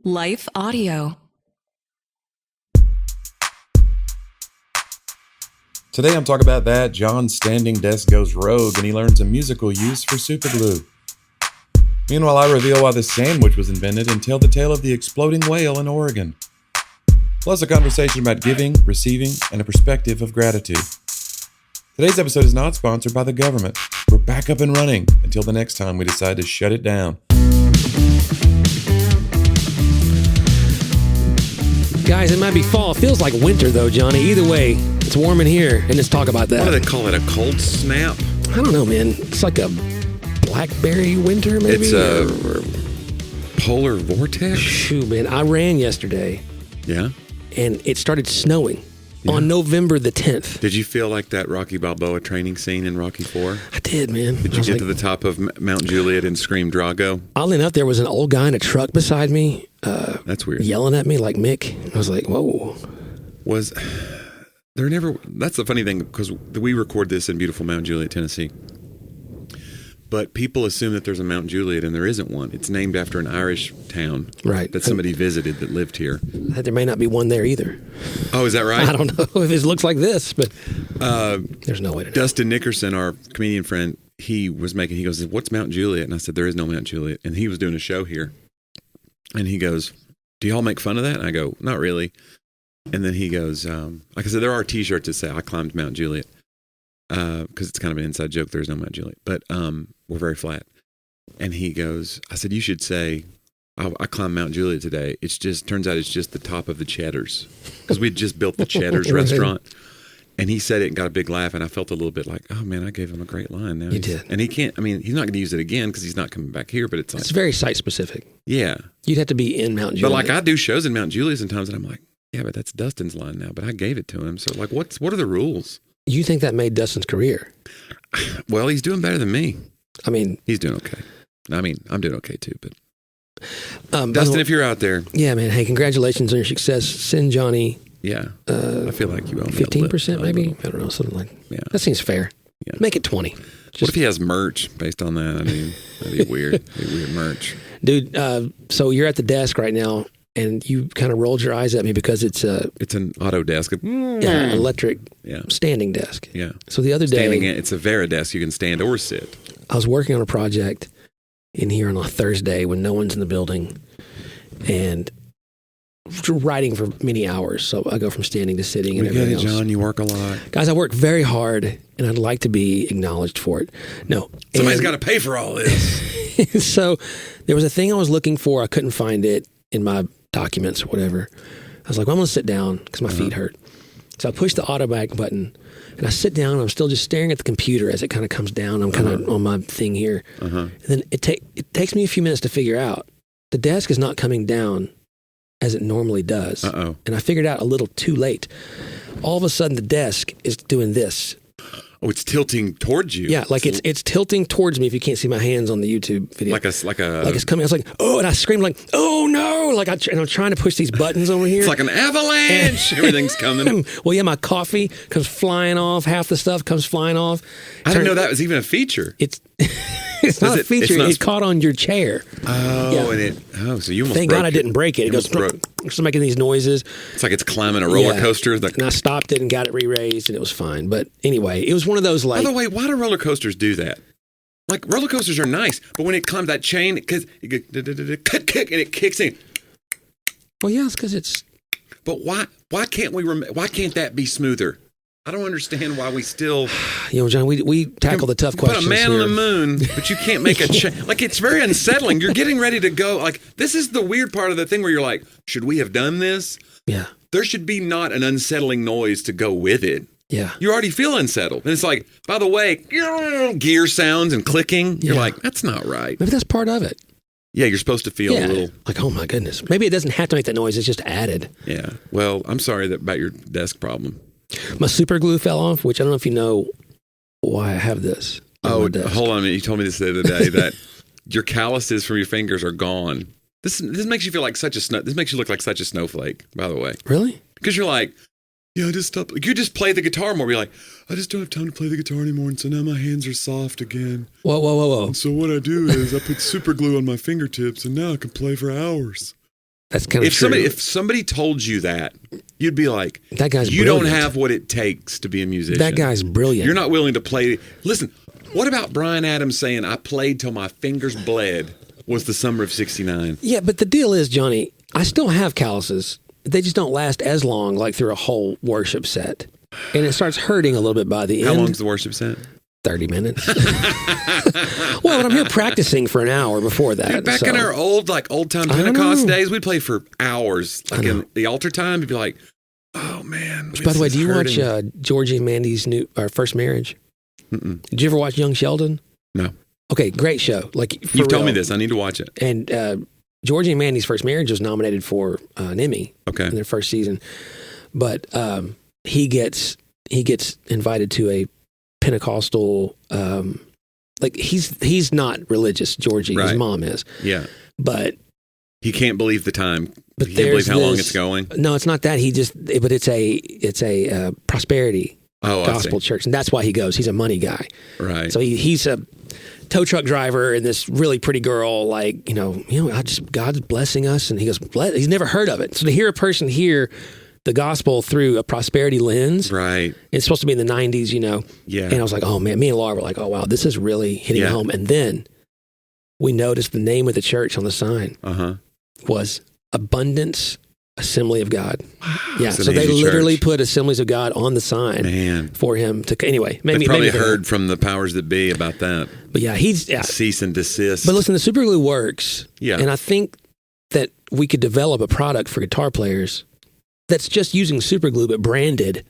Life Audio. Today I'm talking about that John's standing desk goes rogue and he learns a musical use for superglue. Meanwhile, I reveal why the sandwich was invented and tell the tale of the exploding whale in Oregon. Plus a conversation about giving, receiving, and a perspective of gratitude. Today's episode is not sponsored by the government. We're back up and running until the next time we decide to shut it down. Guys, it might be fall. It feels like winter, though, Johnny. Either way, it's warm in here, and let's talk about that. What do they call it? A cold snap? I don't know, man. It's like a blackberry winter, maybe? It's a polar vortex? Shoot, man. I ran yesterday, Yeah? and it started snowing on November the 10th. Did you feel like that Rocky Balboa training scene in Rocky IV? I did, man. Did you get to the top of Mount Juliet and scream Drago? Oddly enough, there was an old guy in a truck beside me. That's weird. Yelling at me like Mick. I was like, whoa. That's the funny thing, because we record this in beautiful Mount Juliet, Tennessee. But people assume that there's a Mount Juliet, and there isn't one. It's named after an Irish town that somebody visited that lived here. There may not be one there either. Oh, is that right? I don't know if it looks like this, but there's no way to know. Dustin Nickerson, our comedian friend, he goes, what's Mount Juliet? And I said, there is no Mount Juliet. And he was doing a show here. And he goes, do y'all make fun of that? And I go, not really. And then he goes, like I said, there are T-shirts that say, I climbed Mount Juliet. Because it's kind of an inside joke. There's no Mount Juliet. But we're very flat. And he goes, I said, you should say, I climbed Mount Juliet today. Turns out it's just the top of the Cheddar's. Because we'd just built the Cheddar's restaurant. And he said it and got a big laugh. And I felt a little bit like, oh man, I gave him a great line. Now you did. And he's not going to use it again because he's not coming back here. But it's very site specific. Yeah. You'd have to be in Mount Juliet. But like I do shows in Mount Juliet sometimes and I'm like, yeah, but that's Dustin's line now. But I gave it to him. So like, what are the rules? You think that made Dustin's career? Well, he's doing better than me. I mean, he's doing okay. I mean, I'm doing okay too, but Dustin, if you're out there. Yeah, man. Hey, congratulations on your success. Send Jonnie. Yeah. I feel like you owe me 15% maybe? I don't know, something like that. Yeah. That seems fair. Yeah. Make it 20. What if he has merch based on that? I mean, that'd be weird. That'd be weird merch. Dude, so you're at the desk right now and you kind of rolled your eyes at me because it's an auto desk. Electric standing desk. Yeah. So the other day, it's a Vera desk. You can stand or sit. I was working on a project in here on a Thursday when no one's in the building and writing for many hours. So I go from standing to sitting and everything else. John, you work a lot. Guys, I work very hard and I'd like to be acknowledged for it. No. Somebody's got to pay for all this. So there was a thing I was looking for. I couldn't find it in my documents or whatever. I was like, well, I'm going to sit down because my feet hurt. So I pushed the automatic button and I sit down and I'm still just staring at the computer as it kind of comes down. I'm kind of on my thing here. And then it takes me a few minutes to figure out the desk is not coming down as it normally does. And I figured out a little too late. All of a sudden the desk is doing this. Oh, it's tilting towards you. Yeah, like it's tilting towards me if you can't see my hands on the YouTube video. Like it's coming. I was like, oh, and I screamed like, oh no! And I'm trying to push these buttons over here. It's like an avalanche. Everything's coming. Well, yeah, my coffee comes flying off. Half the stuff comes flying off. I didn't know that was even a feature. It's not a feature. It caught on your chair. Oh, yeah. So you almost Thank God I didn't break it. It goes just making these noises. It's like it's climbing a roller coaster. And I stopped it and got it re-raised and it was fine. But anyway, it was one of those like. By the way, why do roller coasters do that? Like roller coasters are nice, but when it climbs that chain, because it goes kick and it kicks in. Well, yeah, it's because it's. But why can't why can't that be smoother? I don't understand why we still... John, we tackle the tough questions. Put a man here on the moon, but you can't make a change. Like, it's very unsettling. You're getting ready to go. Like, this is the weird part of the thing where you're like, should we have done this? Yeah. There should be not an unsettling noise to go with it. Yeah. You already feel unsettled. And it's like, by the way, gear sounds and clicking. You're like, that's not right. Maybe that's part of it. Yeah, you're supposed to feel a little... Like, oh my goodness. Maybe it doesn't have to make that noise. It's just added. Yeah. Well, I'm sorry about your desk problem. My super glue fell off, which I don't know if you know why I have this. Oh, hold on a minute. You told me this the other day that your calluses from your fingers are gone. This makes you feel like this makes you look like such a snowflake, by the way. Really? Because you're like, yeah, I just stopped. You just play the guitar more. You're like, I just don't have time to play the guitar anymore, and so now my hands are soft again. Whoa. And so what I do is I put super glue on my fingertips, and now I can play for hours. That's kind of true. If somebody told you that, you'd be like, that guy's you brilliant. don't have what it takes to be a musician. That guy's brilliant. You're not willing to play. Listen, what about Bryan Adams saying, I played till my fingers bled, was the summer of 69? Yeah, but the deal is, Johnny, I still have calluses. They just don't last as long, like through a whole worship set. And it starts hurting a little bit by the end. How long's the worship set? 30 minutes. Well, and I'm here practicing for an hour before that. Dude, back in our old time Pentecost days, we played for hours. Like in the altar time, you'd be like, oh man. Which, by the way, do you watch Georgie and Mandy's First Marriage? Mm-mm. Did you ever watch Young Sheldon? No. Okay, great show. Like You've told me this. I need to watch it. And Georgie and Mandy's First Marriage was nominated for an Emmy in their first season. But he gets invited to a Pentecostal, like he's not religious, Georgie. Right. His mom is. Yeah. But he can't believe the time. But he can't believe how long it's going. No, it's not that. But it's a prosperity gospel church, and that's why he goes. He's a money guy. Right. So he's a tow truck driver and this really pretty girl, like, God's blessing us. And he goes, he's never heard of it. So to hear a person hear the gospel through a prosperity lens. Right. It's supposed to be in the 90s, Yeah. And I was like, oh man, me and Laura were like, oh wow, this is really hitting home. And then we noticed the name of the church on the sign was Abundance Assembly of God. Wow, yeah. So they literally put Assemblies of God on the sign for him to, anyway. They probably heard from the powers that be about that. But yeah, cease and desist. But listen, the super glue works. Yeah. And I think that we could develop a product for guitar players that's just using super glue but branded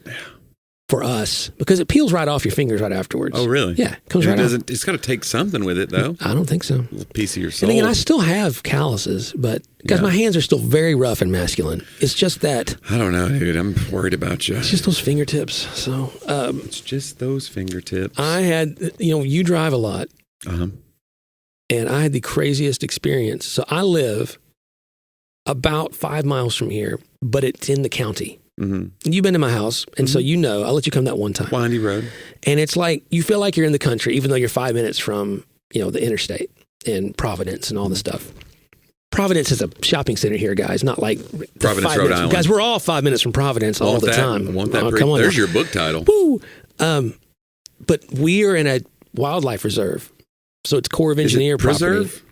for us, because it peels right off your fingers right afterwards. Oh, really? Yeah, it comes right off. It's got to take something with it, though. I don't think so. A little piece of your soul. And again, I still have calluses, but guys, my hands are still very rough and masculine. It's just that. I don't know, dude. I'm worried about you. It's just those fingertips. So it's just those fingertips. I had, you drive a lot. Uh-huh. And I had the craziest experience. So I live about 5 miles from here, but it's in the county. Mm-hmm. And you've been to my house, and so I'll let you come that one time. Windy road. And it's like, you feel like you're in the country, even though you're 5 minutes from, the interstate and Providence and all this stuff. Providence is a shopping center here, guys, not like Providence, Rhode Island. Guys, we're all 5 minutes from Providence all the time. I want that. Come on, there's your book title. Woo! But we are in a wildlife reserve. So it's Corps of Engineer property. Reserve?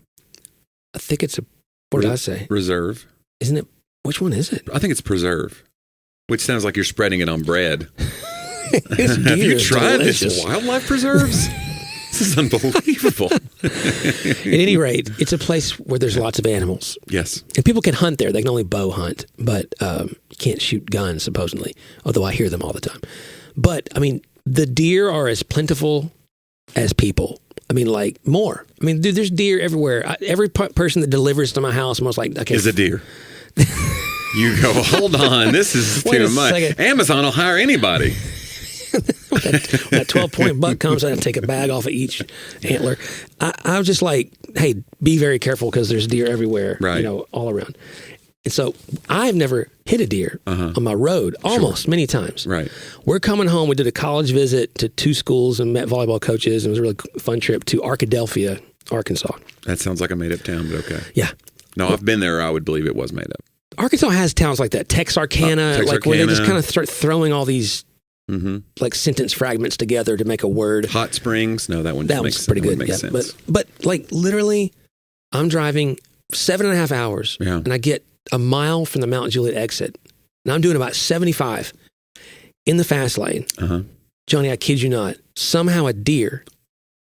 I think it's what did I say? Reserve. Isn't it? Which one is it? I think it's preserve, which sounds like you're spreading it on bread. Have you tried this wildlife preserves? This is unbelievable. At any rate, it's a place where there's lots of animals. Yes. And people can hunt there. They can only bow hunt, but you can't shoot guns, supposedly, although I hear them all the time. But, the deer are as plentiful as people. Like more. dude, there's deer everywhere. Every person that delivers to my house, I'm almost like, okay. Is a deer. You go, hold on, this is too much. Amazon will hire anybody. when that 12-point buck comes, I take a bag off of each antler. I was just like, hey, be very careful because there's deer everywhere, right. All around. And so I've never hit a deer on my road, many times. Right. We're coming home. We did a college visit to 2 schools and met volleyball coaches. It was a really fun trip to Arkadelphia, Arkansas. That sounds like a made-up town, but okay. Yeah. No, I've been there. I would believe it was made up. Arkansas has towns like that, Texarkana, where they just kind of start throwing all these like sentence fragments together to make a word. Hot Springs. No, that one was pretty good. Makes sense. But like literally, I'm driving 7.5 hours, and I get a mile from the Mount Juliet exit, and I'm doing about 75 in the fast lane. Johnny, I kid you not. Somehow a deer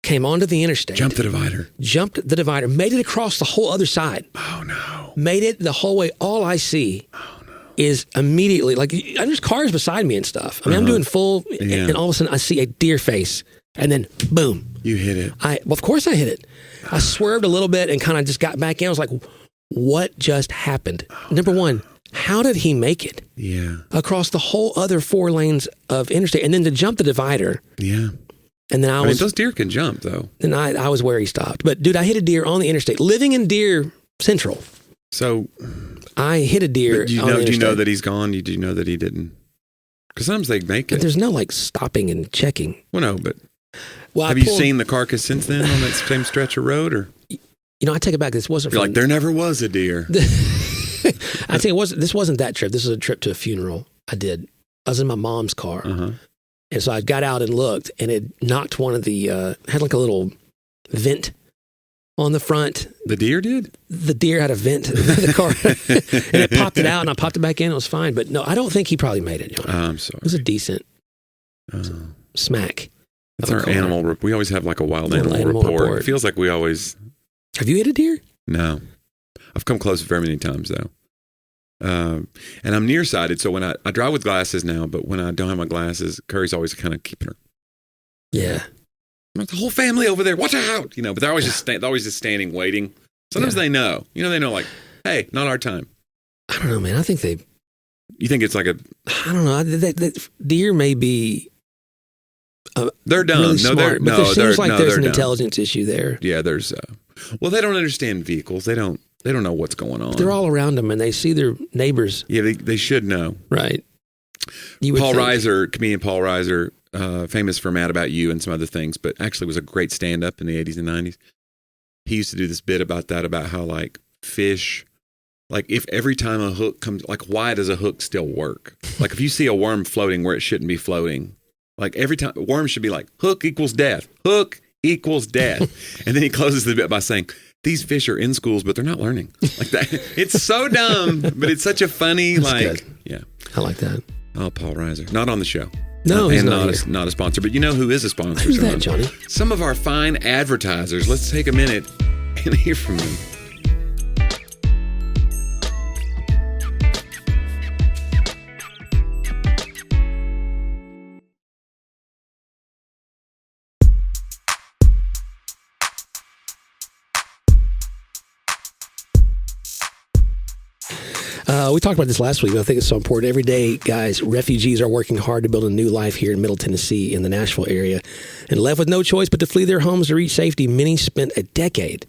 came onto the interstate. Jumped the divider, made it across the whole other side. Oh, no. Made it the whole way. All I see is immediately, like, there's cars beside me and stuff. I'm doing full, and all of a sudden I see a deer face, and then boom. You hit it. Of course I hit it. I swerved a little bit and kind of just got back in. I was like, what just happened? Number one, how did he make it? Yeah. Across the whole other 4 lanes of interstate, and then to jump the divider. Yeah. And then those deer can jump, though. And I was where he stopped. But, dude, I hit a deer on the interstate, living in Deer Central. So I hit a deer do you know that he's gone? Do you know that he didn't? Because sometimes they make it. But there's no, like, stopping and checking. Well, no, but have you seen the carcass since then on that same stretch of road? Or I take it back. This wasn't You're like, there never was a deer. I think this wasn't that trip. This was a trip to a funeral I did. I was in my mom's car. Uh-huh. And so I got out and looked, and it knocked one of the, had like a little vent on the front. The deer did? The deer had a vent in the car, and it popped it out, and I popped it back in. It was fine. But no, I don't think he probably made it, Jonnie. I'm sorry. It was a decent smack. That's our animal. We always have like a wild animal report. It feels like we always. Have you hit a deer? No. I've come close very many times, though. And I'm nearsighted, so when I drive with glasses now, but when I don't have my glasses, Curry's always kind of keeping her. Yeah. The whole family over there, watch out! But they're always just standing, waiting. Sometimes they know. They know, like, hey, not our time. I don't know, man. I think they. You think it's like a. I don't know. Deer may be. They're dumb. Really no, smart, but there seems like there's an dumb. intelligence issue there. Yeah, there's. Well, they don't understand vehicles. They don't know what's going on. They're all around them, and they see their neighbors. Yeah, they should know. Right. Comedian Paul Reiser, famous for Mad About You and some other things, but actually was a great stand-up in the 80s and 90s. He used to do this bit about how, like, fish, like, if every time a hook comes, like, why does a hook still work? Like, if you see a worm floating where it shouldn't be floating, like, every time, worms should be like, hook equals death. Hook equals death. And then he closes the bit by saying, these fish are in schools, but they're not learning. Like that. It's so dumb, but it's such a funny, That's good. Yeah. I like that. Oh, Paul Reiser. Not on the show. No, he's and not a sponsor. But you know who is a sponsor? Who's that, Jonnie? Some of our fine advertisers. Let's take a minute and hear from them. We talked about this last week, but I think it's so important. Every day, guys, refugees are working hard to build a new life here in Middle Tennessee in the Nashville area. And left with no choice but to flee their homes to reach safety, many spent a decade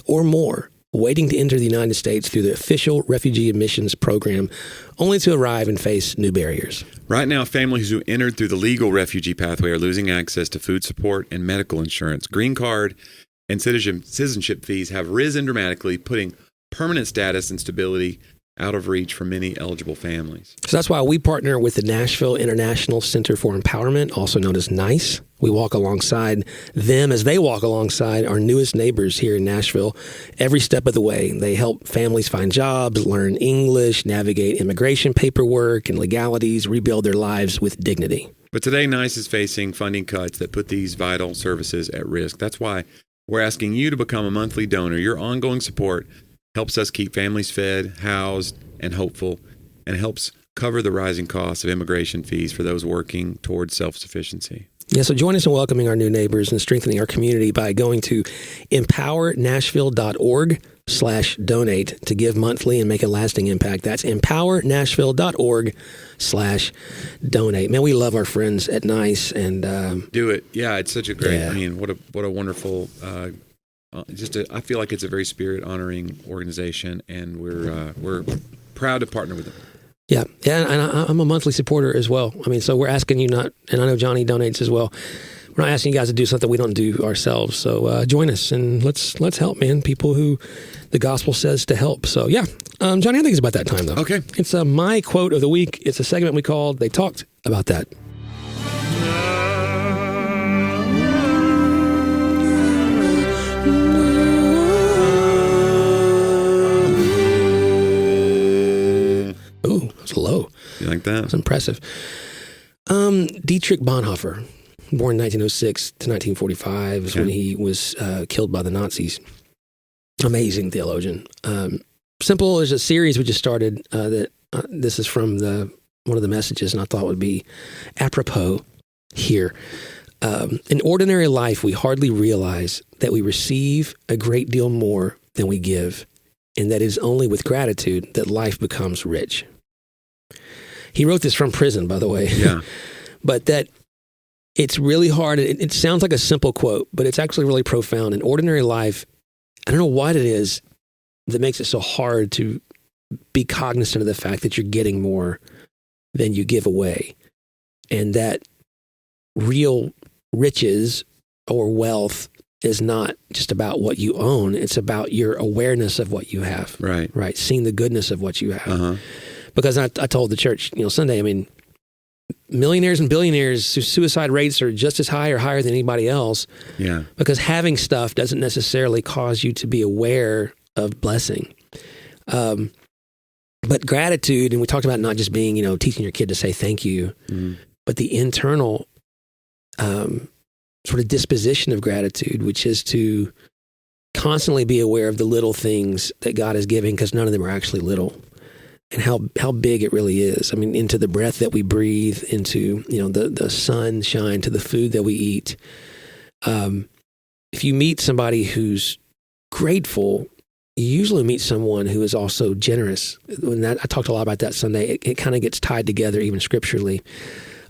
or more waiting to enter the United States through the official refugee admissions program, only to arrive and face new barriers. Right now, families who entered through the legal refugee pathway are losing access to food support and medical insurance. Green card and citizenship fees have risen dramatically, putting permanent status and stability out of reach for many eligible families. So that's why we partner with the Nashville International Center for Empowerment, also known as NICE. We walk alongside them as they walk alongside our newest neighbors here in Nashville every step of the way. They help families find jobs, learn English, navigate immigration paperwork and legalities, rebuild their lives with dignity. But today, NICE is facing funding cuts that put these vital services at risk. That's why we're asking you to become a monthly donor. Your ongoing support helps us keep families fed, housed, and hopeful, and helps cover the rising costs of immigration fees for those working towards self-sufficiency. Yeah, so join us in welcoming our new neighbors and strengthening our community by going to empowernashville.org/donate to give monthly and make a lasting impact. That's empowernashville.org/donate. Man, we love our friends at NICE. And do it. Yeah, it's such a great, I mean, what a wonderful, I feel like it's a very spirit-honoring organization, and we're proud to partner with them. Yeah, and I'm a monthly supporter as well. I mean, so we're asking you not, and I know Jonnie donates as well. We're not asking you guys to do something we don't do ourselves. So join us and let's help, man. People who the gospel says to help. So yeah, Jonnie, I think it's about that time though. Okay, it's my quote of the week. It's a segment we called "They Talked About That." It's low. You like that? It's impressive. Dietrich Bonhoeffer, born 1906 to 1945, is when he was killed by the Nazis. Amazing theologian. Simple is a series we just started that this is from one of the messages, and I thought would be apropos here. In ordinary life, we hardly realize that we receive a great deal more than we give, and that it is only with gratitude that life becomes rich. He wrote this from prison, by the way. Yeah. But that it's really hard. It sounds like a simple quote, but it's actually really profound. In ordinary life, I don't know what it is that makes it so hard to be cognizant of the fact that you're getting more than you give away. And that real riches or wealth is not just about what you own. It's about your awareness of what you have. Right. Seeing the goodness of what you have. Uh-huh. Because I told the church, Sunday, I mean, millionaires and billionaires, suicide rates are just as high or higher than anybody else. Yeah. Because having stuff doesn't necessarily cause you to be aware of blessing. But gratitude, and we talked about not just being, teaching your kid to say thank you, but the internal sort of disposition of gratitude, which is to constantly be aware of the little things that God is giving, because none of them are actually little, and how big it really is. I mean, into the breath that we breathe, into the sunshine, to the food that we eat. If you meet somebody who's grateful, you usually meet someone who is also generous. I talked a lot about that Sunday. It kind of gets tied together even scripturally.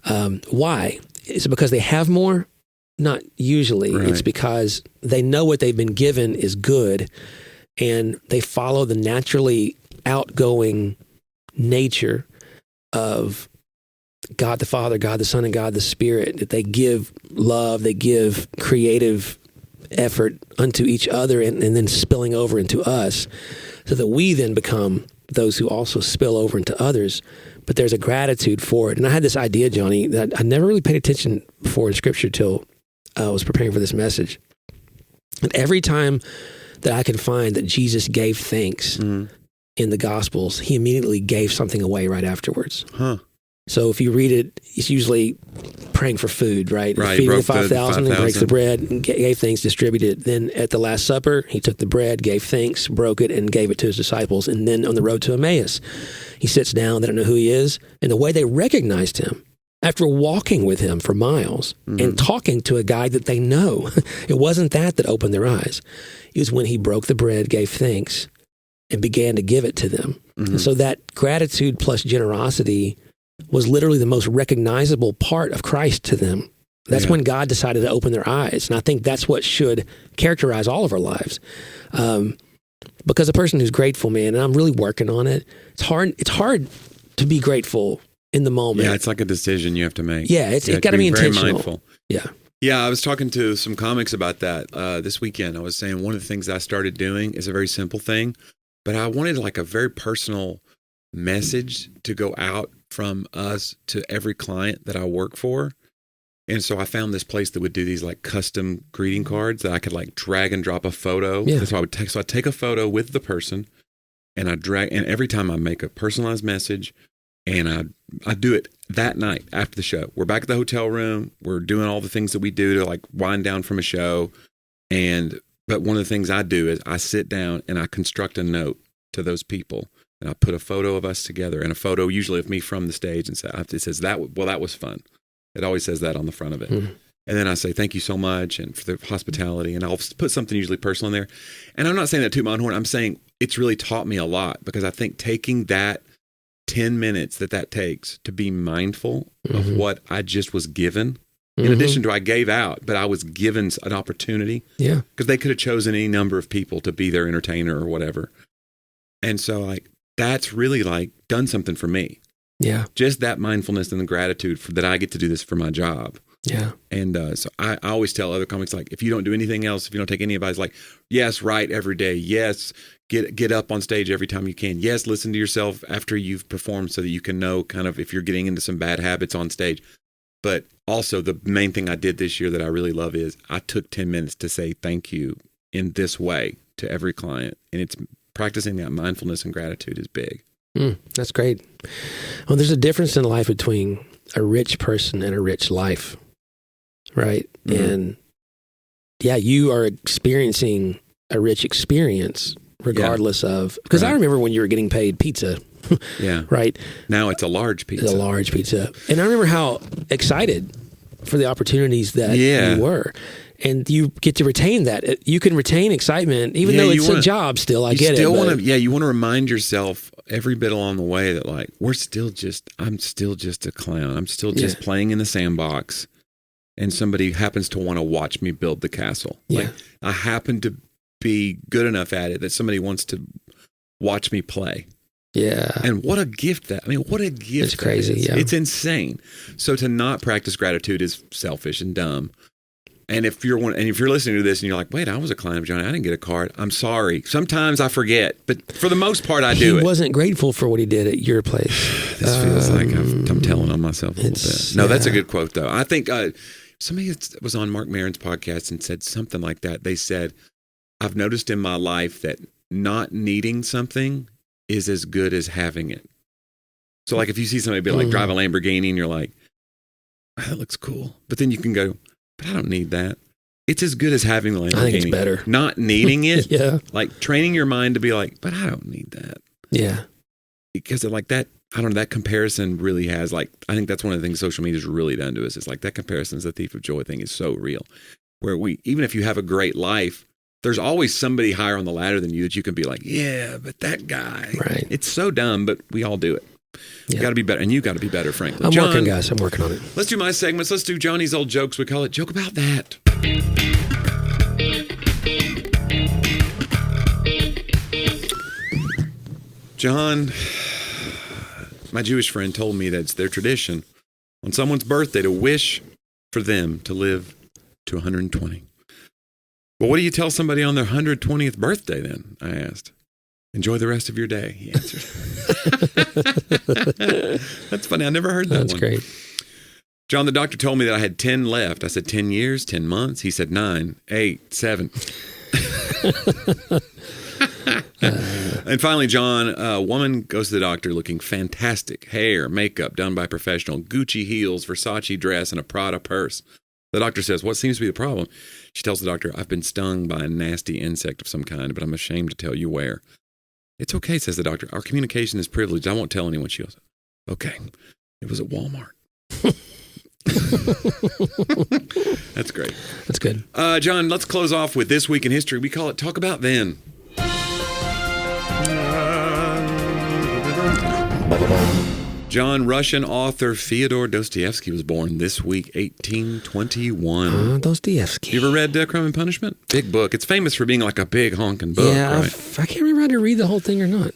Why? Is it because they have more? Not usually. Right. It's because they know what they've been given is good, and they follow the naturally outgoing nature of God the Father, God the Son, and God the Spirit. That they give love, they give creative effort unto each other, and then spilling over into us, so that we then become those who also spill over into others. But there's a gratitude for it. And I had this idea, Jonnie, that I never really paid attention before in Scripture till I was preparing for this message. And every time that I can find that Jesus gave thanks in the Gospels, he immediately gave something away right afterwards. Huh. So if you read it, it's usually praying for food, right? Right. Feeding the Broke the 5,000 and breaks the 5,000. bread and gave thanks, distributed it. Then at the Last Supper, he took the bread, gave thanks, broke it, and gave it to his disciples. And then on the road to Emmaus, he sits down, they don't know who he is. And the way they recognized him, after walking with him for miles and talking to a guy that they know, it wasn't that opened their eyes. It was when he broke the bread, gave thanks, and began to give it to them. And so that gratitude plus generosity was literally the most recognizable part of Christ to them. That's when God decided to open their eyes. And I think that's what should characterize all of our lives. Because a person who's grateful, man, and I'm really working on it, it's hard to be grateful in the moment. Yeah, it's like a decision you have to make. Yeah, it's got to be very intentional. mindful. Yeah. Yeah, I was talking to some comics about that this weekend. I was saying one of the things I started doing is a very simple thing, but I wanted like a very personal message to go out from us to every client that I work for. And so I found this place that would do these like custom greeting cards that I could like drag and drop a photo. Yeah. So I'd take a photo with the person, and and every time I make a personalized message, and I do it that night after the show. We're back at the hotel room. We're doing all the things that we do to like wind down from a show. But one of the things I do is I sit down and I construct a note to those people. And I put a photo of us together, and a photo usually of me from the stage, and it says that was fun. It always says that on the front of it. And then I say, thank you so much, and for the hospitality, and I'll put something usually personal in there. And I'm not saying that to my own horn. I'm saying it's really taught me a lot, because I think taking that 10 minutes that takes to be mindful of what I just was given, in addition to I gave out, but I was given an opportunity. Yeah. Because they could have chosen any number of people to be their entertainer or whatever. And so like, that's really like done something for me. Yeah. Just that mindfulness and the gratitude that I get to do this for my job. Yeah. And so I always tell other comics, like, if you don't do anything else, if you don't take any advice, like, yes, write every day. Yes, get up on stage every time you can. Yes, listen to yourself after you've performed so that you can know kind of if you're getting into some bad habits on stage. But also the main thing I did this year that I really love is I took 10 minutes to say thank you in this way to every client. And it's practicing that mindfulness and gratitude is big. That's great. Well, there's a difference in life between a rich person and a rich life, right? And yeah, you are experiencing a rich experience regardless of, because I remember when you were getting paid pizza. Right. Now it's a large pizza. It's a large pizza. And I remember how excited for the opportunities that you were. And you get to retain that. You can retain excitement, even though it's a job still. I get it. You want to remind yourself every bit along the way that like, I'm still just a clown. I'm still just playing in the sandbox. And somebody happens to want to watch me build the castle. Like, I happen to be good enough at it that somebody wants to watch me play. Yeah. And what a gift what a gift. It's crazy. Yeah. It's insane. So to not practice gratitude is selfish and dumb. And if you're listening to this and you're like, wait, I was a client of Jonnie, I didn't get a card. I'm sorry. Sometimes I forget, but for the most part, I do it. He wasn't grateful for what he did at your place. This feels like I'm telling on myself a little bit. No, that's a good quote, though. I think somebody was on Mark Maron's podcast and said something like that. They said, I've noticed in my life that not needing something is as good as having it. So like if you see somebody be like drive a Lamborghini and you're like, oh, that looks cool. But then you can go, but I don't need that. It's as good as having the Lamborghini. I think it's better. Not needing it. Yeah. Like training your mind to be like, but I don't need that. Yeah. Because like that, I don't know, that comparison really has like, I think that's one of the things social media has really done to us. It's like that comparison is the thief of joy thing is so real. Where even if you have a great life, there's always somebody higher on the ladder than you that you can be like, yeah, but that guy. Right. It's so dumb, but we all do it. You got to be better, and you got to be better, frankly. I'm working, guys. I'm working on it. Let's do my segments. Let's do Jonnie's old jokes. We call it Joke About That. John, my Jewish friend, told me that it's their tradition on someone's birthday to wish for them to live to 120. Well, what do you tell somebody on their 120th birthday then? I asked. Enjoy the rest of your day, he answered. That's funny. I never heard that one. That's great. John, the doctor told me that I had 10 left. I said, 10 years, 10 months? He said 9, 8, 7. And finally, John, a woman goes to the doctor looking fantastic. Hair, makeup done by professional, Gucci heels, Versace dress, and a Prada purse. The doctor says, what seems to be the problem? She tells the doctor, I've been stung by a nasty insect of some kind, but I'm ashamed to tell you where. It's okay, says the doctor. Our communication is privileged. I won't tell anyone. She goes, okay. It was at Walmart. That's great. That's good. John, let's close off with This Week in History. We call it Talk About Then. John, Russian author Fyodor Dostoevsky was born this week, 1821. Dostoevsky. You ever read Crime and Punishment? Big book. It's famous for being like a big honking book. Yeah, right? I can't remember how to read the whole thing or not.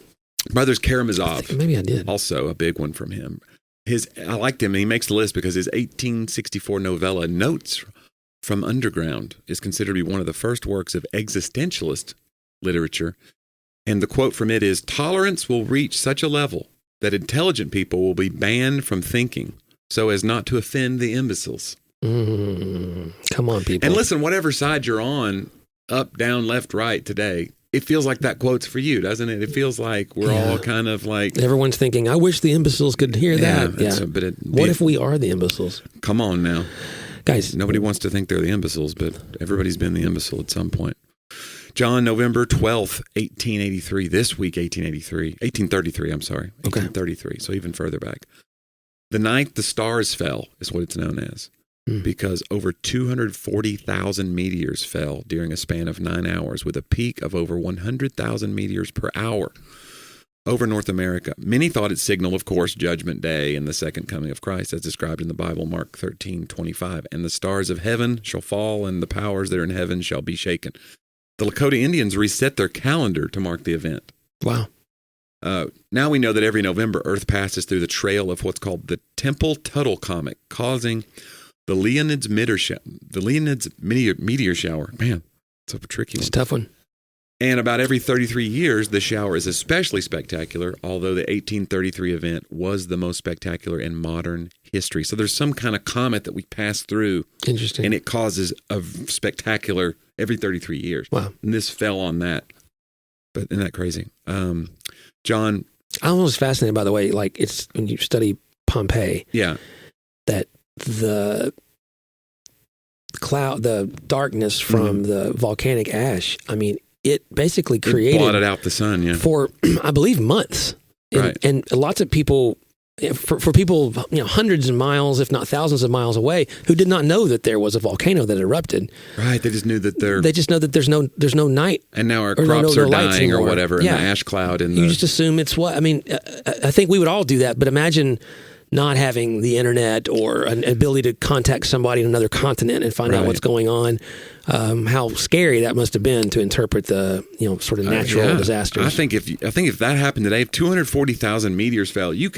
Brothers Karamazov. Maybe I did. Also a big one from him. I liked him, and he makes the list because his 1864 novella, Notes from Underground, is considered to be one of the first works of existentialist literature. And the quote from it is, tolerance will reach such a level that intelligent people will be banned from thinking so as not to offend the imbeciles. Come on, people. And listen, whatever side you're on, up, down, left, right today, it feels like that quote's for you, doesn't it? It feels like we're all kind of like... Everyone's thinking, I wish the imbeciles could hear that. Yeah. What if we are the imbeciles? Come on now. Guys. Nobody wants to think they're the imbeciles, but everybody's been the imbecile at some point. John, November 12th, 1883. This week, 1833, I'm sorry. 1833, so even further back. The night the stars fell is what it's known as, because over 240,000 meteors fell during a span of 9 hours with a peak of over 100,000 meteors per hour over North America. Many thought it signaled, of course, Judgment Day and the second coming of Christ, as described in the Bible, Mark 13:25. And the stars of heaven shall fall, and the powers that are in heaven shall be shaken. The Lakota Indians reset their calendar to mark the event. Wow. Now we know that every November, Earth passes through the trail of what's called the Temple-Tuttle comet, causing the Leonids meteor shower. Man, it's a tricky one. It's a tough one. And about every 33 years, the shower is especially spectacular, although the 1833 event was the most spectacular in modern history. So there's some kind of comet that we pass through. Interesting. And it causes a spectacular every 33 years. Wow. And this fell on that. But isn't that crazy? John. I'm almost fascinated, by the way, like it's when you study Pompeii. Yeah. That the cloud, the darkness from the volcanic ash, I mean, it basically created... It blotted out the sun, yeah. For, I believe, months. And, right. And lots of people, for people, hundreds of miles, if not thousands of miles away, who did not know that there was a volcano that erupted. Right. They just knew that They just know that there's no night. And now our crops are dying or whatever, and the ash cloud. And you just assume it's what? I mean, I think we would all do that, but imagine not having the internet or an ability to contact somebody in another continent and find out what's going on. How scary that must have been to interpret the sort of natural disasters. I think if that happened today, if 240,000 meteors fell, you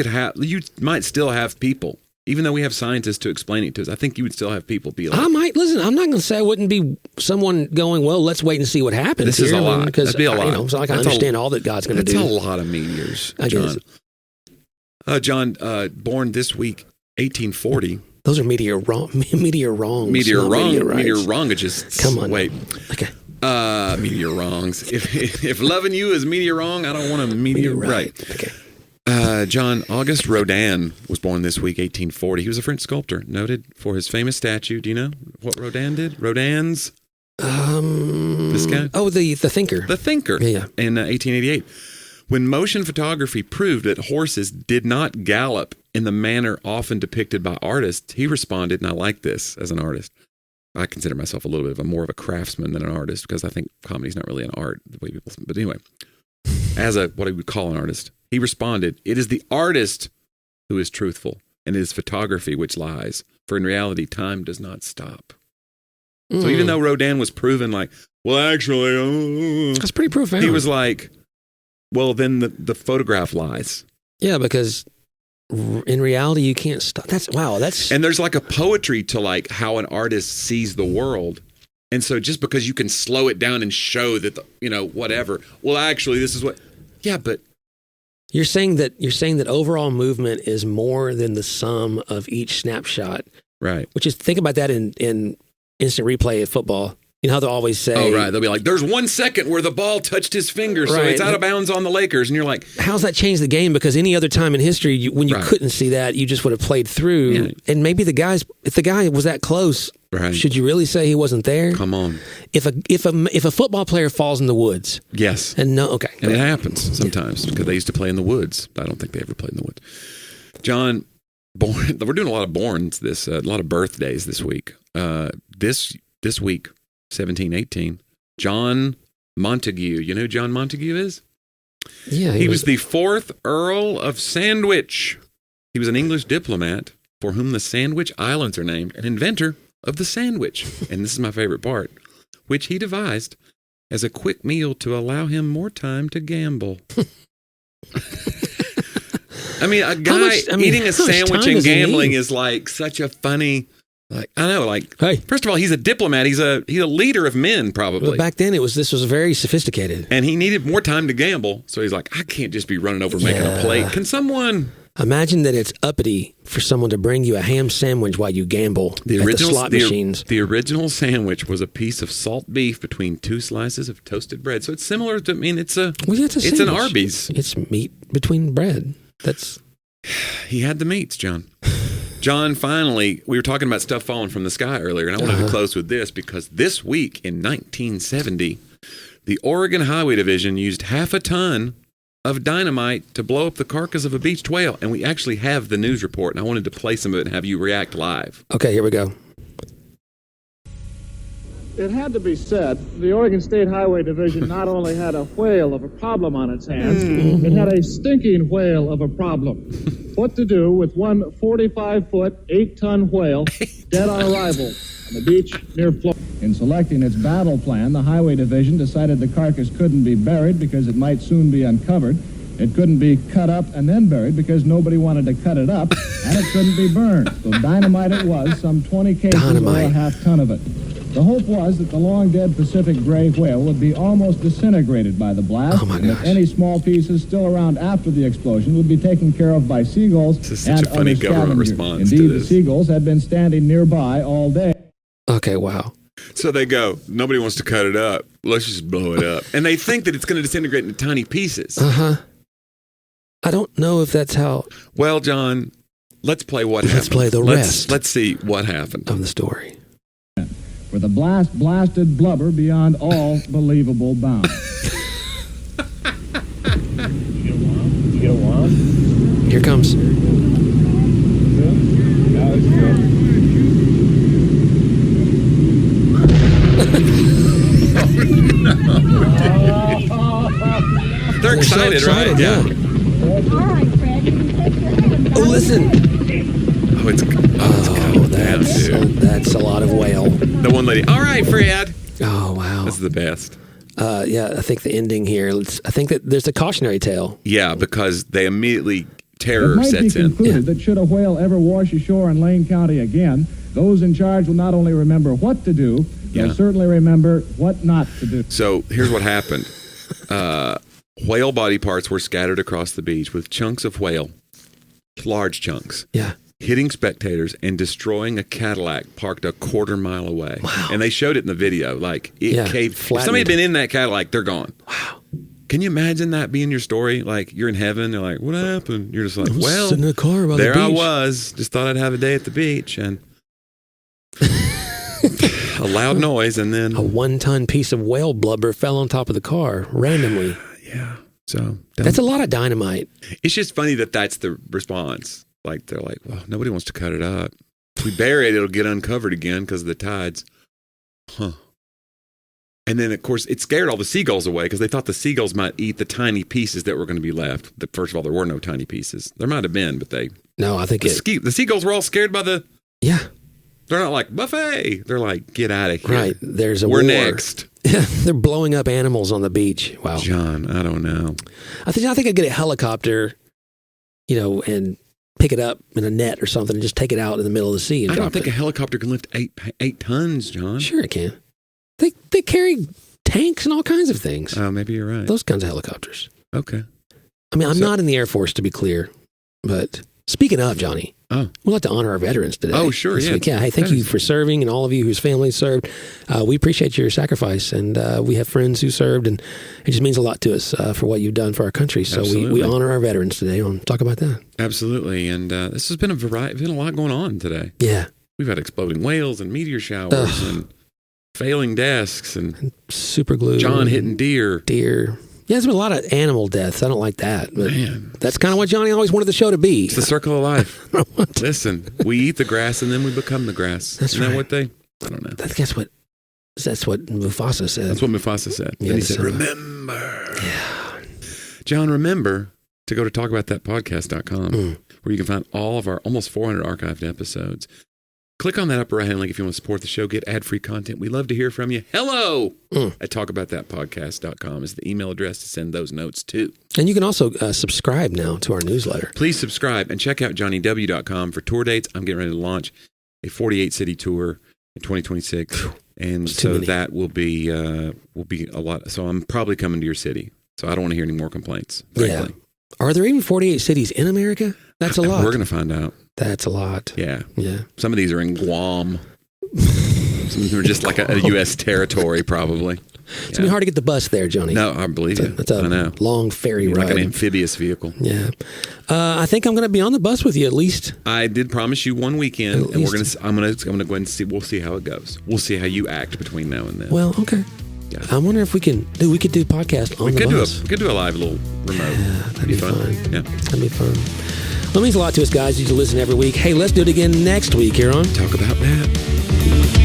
might still have people Even though we have scientists to explain it to us, I think you would still have people be like, I might listen. I'm not going to say I wouldn't be someone going, well, let's wait and see what happens. This is a lot. Because That'd be a lot. it's like I understand all that God's going to do. That's a lot of meteors, John. John, born this week, 1840. Those are meteor wrongs. Meteor wrongages. Come on. Wait. Okay. Meteor wrongs. If loving you is meteor wrong, I don't want a meteor right. Okay. John Auguste Rodin was born this week, 1840. He was a French sculptor, noted for his famous statue. Do you know what Rodin did? Rodin's? This guy? Oh, the Thinker. The Thinker. Yeah. In 1888. When motion photography proved that horses did not gallop in the manner often depicted by artists, he responded, and I like this as an artist. I consider myself a little bit more of a craftsman than an artist because I think comedy's not really an art the way people. But anyway, as what he would call an artist, he responded, "It is the artist who is truthful, and it is photography which lies. For in reality, time does not stop." So even though Rodin was proven like, well, actually, that's pretty profound. He was like, well, then the photograph lies. Yeah, because in reality, you can't stop. And there's like a poetry to like how an artist sees the world. And so just because you can slow it down and show that, whatever, well, actually, this is what, yeah, but. You're saying that overall movement is more than the sum of each snapshot. Right. Which is, think about that in instant replay of football. You know how they'll always say... Oh, right. They'll be like, there's 1 second where the ball touched his finger, so it's out of bounds on the Lakers. And you're like... How's that changed the game? Because any other time in history, when you couldn't see that, you just would have played through. Yeah. And maybe if the guy was that close, should you really say he wasn't there? Come on. If a football player falls in the woods... Yes. And it happens sometimes because they used to play in the woods. I don't think they ever played in the woods. John, we're doing a lot of borns, a lot of birthdays this week. This week... 1718, John Montague. You know who John Montague is? Yeah. He was the 4th Earl of Sandwich. He was an English diplomat for whom the Sandwich Islands are named, an inventor of the sandwich. And this is my favorite part, which he devised as a quick meal to allow him more time to gamble. I mean, a guy eating a sandwich and gambling is like such a funny... hey. First of all, he's a diplomat. He's a leader of men, probably. But back then, this was very sophisticated. And he needed more time to gamble. So he's like, I can't just be running over making a plate. Can someone... Imagine that it's uppity for someone to bring you a ham sandwich while you gamble at the slot machines. The original sandwich was a piece of salt beef between 2 slices of toasted bread. So it's similar to, it's an Arby's. It's meat between bread. He had the meats, John. John, finally, we were talking about stuff falling from the sky earlier, and I wanted to close with this because this week in 1970, the Oregon Highway Division used 1/2 ton of dynamite to blow up the carcass of a beached whale. And we actually have the news report, and I wanted to play some of it and have you react live. Okay, here we go. It had to be said, the Oregon State Highway Division not only had a whale of a problem on its hands, it had a stinking whale of a problem. What to do with one 45-foot, 8-ton whale dead on arrival on the beach near Florida. In selecting its battle plan, the Highway Division decided the carcass couldn't be buried because it might soon be uncovered. It couldn't be cut up and then buried because nobody wanted to cut it up, and it couldn't be burned. So dynamite it was, some 20 cases or a 1/2 ton of it. The hope was that the long-dead Pacific gray whale would be almost disintegrated by the blast, and that any small pieces still around after the explosion would be taken care of by seagulls and other scavengers. Indeed, the seagulls had been standing nearby all day. Okay, wow. So they go, nobody wants to cut it up. Let's just blow it up. And they think that it's going to disintegrate into tiny pieces. I don't know if that's how... Well, John, let's play what happened. Let's play the rest. Let's see what happened. Of the story. For the blast blasted blubber beyond all believable bounds. You get a wand? Here comes. They're excited, right? Yeah. All right, Fred. You can take your hand. Oh, listen. That's a lot of whale. The one lady. All right, Fred. Oh, wow. This is the best. Yeah, I think the ending here, I think that there's a cautionary tale. Yeah, because they immediately terror It might sets be in. concluded that should a whale ever wash ashore in Lane County again, those in charge will not only remember what to do, they'll Yeah. certainly remember what not to do. So here's what happened. Whale body parts were scattered across the beach with chunks of whale, large chunks, Yeah. hitting spectators and destroying a Cadillac parked a quarter mile away. Wow. And they showed it in the video. Like, it Yeah, caved. If flattened. somebody had been in that Cadillac, they're gone. Wow. Can you imagine that being your story? Like, you're in heaven. They're like, what happened? You're just like, I was well, sitting in a car by the there I beach. was. Just thought I'd have a day at the beach. And a loud noise. And then, A 1-ton piece of whale blubber fell on top of the car randomly. yeah. So That's a lot of dynamite. it's just funny that that's the response. Like, they're like, well, nobody wants to cut it up. If we bury it, it'll get uncovered again because of the tides. Huh. And then, of course, it scared all the seagulls away because they thought the seagulls might eat the tiny pieces that were going to be left. First of all, there were no tiny pieces. There might have been, but No, I think the seagulls were all scared by the... Yeah. They're not like, buffet. They're like, get out of here. Right. There's a We're war. next. They're blowing up animals on the beach. Wow. John, I don't know. I think I'd get a helicopter, and pick it up in a net or something and just take it out in the middle of the sea and I drop don't think it. a helicopter can lift eight tons, John. Sure it can. They carry tanks and all kinds of things. Oh, maybe you're right. Those kinds of helicopters. Okay. I mean, I'm not in the Air Force, to be clear. But speaking of, Johnny, we'd like to honor our veterans today. Oh, sure, this yeah. week. Yeah, hey, thank you for serving and all of you whose families served. We appreciate your sacrifice, and we have friends who served, and it just means a lot to us for what you've done for our country. So we Absolutely. honor our veterans today. Want to talk about that? Absolutely. And this has been a lot going on today. Yeah. We've had exploding whales and meteor showers and failing desks and Super glue. John hitting deer. Deer. Yeah, there's been a lot of animal deaths. I don't like that. But Man. that's kind of what Johnny always wanted the show to be. It's the circle of life. Listen, we eat the grass and then we become the grass. That's Isn't that right. what they... I don't know. That's what Mufasa said. That's what Mufasa said. Yeah, and he the said, son of- remember. Yeah. John, remember to go to talkaboutthatpodcast.com where you can find all of our almost 400 archived episodes. Click on that upper right-hand link if you want to support the show, get ad-free content. We love to hear from you. Hello at talkaboutthatpodcast.com is the email address to send those notes to. And you can also subscribe now to our newsletter. Please subscribe and check out johnnyw.com for tour dates. I'm getting ready to launch a 48-city tour in 2026. And so that will be a lot. So I'm probably coming to your city. So I don't want to hear any more complaints, frankly. Yeah. Are there even 48 cities in America? That's a lot. We're going to find out. That's a lot. Yeah. Yeah. Some of these are in Guam. Some of them are just like a U.S. territory, probably. It's going to be hard to get the bus there, Johnny. No, I believe you. That's a I know. long ferry ride. Like an amphibious vehicle. Yeah. I think I'm going to be on the bus with you at least. I did promise you one weekend, At and least. I'm going to go ahead and see. We'll see how it goes. We'll see how you act between now and then. Well, okay. Yeah. I wonder if we could do podcast on we the could bus. We could do a live little remote. Yeah, that'd be fun. Yeah. That'd be fun. Well, it means a lot to us, guys. You listen every week. Hey, let's do it again next week here on Talk about that.